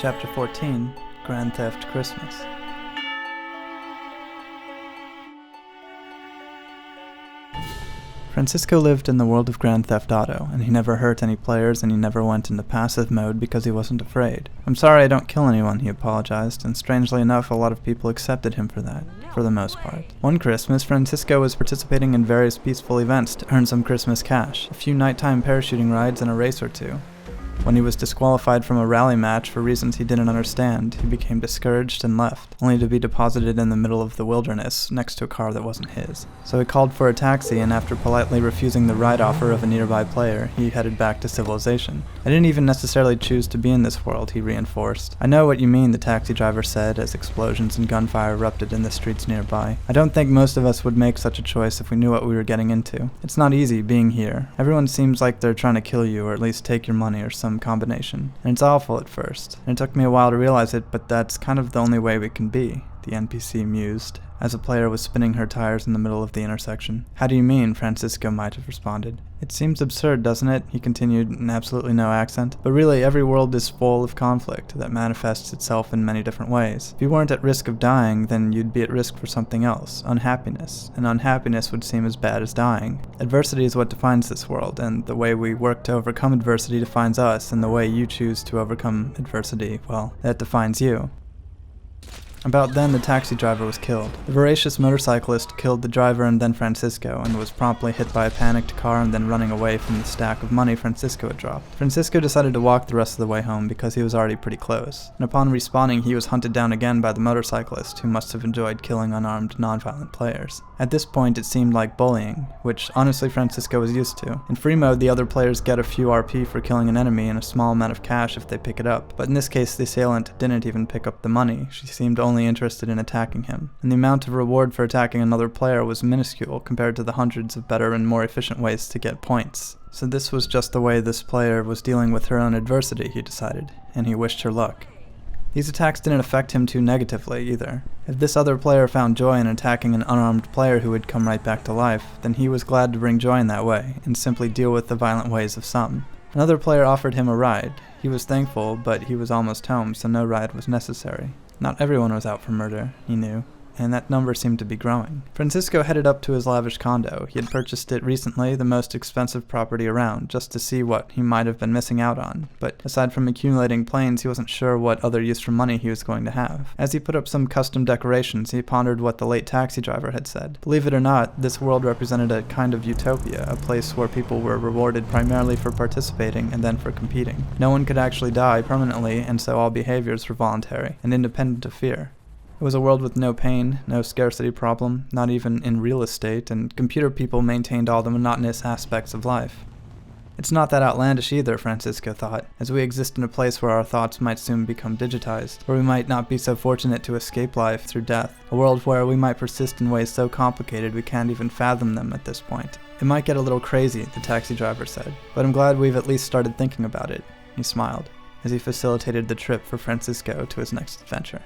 Chapter 14, Grand Theft Christmas. Francisco lived in the world of Grand Theft Auto, and he never hurt any players, and he never went into passive mode because he wasn't afraid. "I'm sorry I don't kill anyone," he apologized, and strangely enough, a lot of people accepted him for that, for the most part. One Christmas, Francisco was participating in various peaceful events to earn some Christmas cash, a few nighttime parachuting rides and a race or two. When he was disqualified from a rally match for reasons he didn't understand, he became discouraged and left, only to be deposited in the middle of the wilderness next to a car that wasn't his. So he called for a taxi, and after politely refusing the ride offer of a nearby player, he headed back to civilization. "I didn't even necessarily choose to be in this world," he reinforced. "I know what you mean," the taxi driver said as explosions and gunfire erupted in the streets nearby. "I don't think most of us would make such a choice if we knew what we were getting into. It's not easy being here. Everyone seems like they're trying to kill you, or at least take your money or some combination. And it's awful at first. And it took me a while to realize it, but that's kind of the only way we can be," the NPC mused, as a player was spinning her tires in the middle of the intersection. "How do you mean?" Francisco might have responded. "It seems absurd, doesn't it?" he continued in absolutely no accent. "But really, every world is full of conflict that manifests itself in many different ways. If you weren't at risk of dying, then you'd be at risk for something else, unhappiness. And unhappiness would seem as bad as dying. Adversity is what defines this world, and the way we work to overcome adversity defines us, and the way you choose to overcome adversity, well, that defines you." About then, the taxi driver was killed. The voracious motorcyclist killed the driver and then Francisco, and was promptly hit by a panicked car and then running away from the stack of money Francisco had dropped. Francisco decided to walk the rest of the way home because he was already pretty close, and upon respawning he was hunted down again by the motorcyclist, who must have enjoyed killing unarmed, nonviolent players. At this point it seemed like bullying, which honestly Francisco was used to. In free mode, the other players get a few RP for killing an enemy and a small amount of cash if they pick it up, but in this case the assailant didn't even pick up the money. She seemed only interested in attacking him, and the amount of reward for attacking another player was minuscule compared to the hundreds of better and more efficient ways to get points. So this was just the way this player was dealing with her own adversity, he decided, and he wished her luck. These attacks didn't affect him too negatively either. If this other player found joy in attacking an unarmed player who had come right back to life, then he was glad to bring joy in that way, and simply deal with the violent ways of some. Another player offered him a ride. He was thankful, but he was almost home, so no ride was necessary. Not everyone was out for murder, he knew, and that number seemed to be growing. Francisco headed up to his lavish condo. He had purchased it recently, the most expensive property around, just to see what he might have been missing out on. But aside from accumulating planes, he wasn't sure what other use for money he was going to have. As he put up some custom decorations, he pondered what the late taxi driver had said. Believe it or not, this world represented a kind of utopia, a place where people were rewarded primarily for participating and then for competing. No one could actually die permanently, and so all behaviors were voluntary and independent of fear. It was a world with no pain, no scarcity problem, not even in real estate, and computer people maintained all the monotonous aspects of life. It's not that outlandish either, Francisco thought, as we exist in a place where our thoughts might soon become digitized, where we might not be so fortunate to escape life through death, a world where we might persist in ways so complicated we can't even fathom them at this point. "It might get a little crazy," the taxi driver said, "but I'm glad we've at least started thinking about it." He smiled, as he facilitated the trip for Francisco to his next adventure.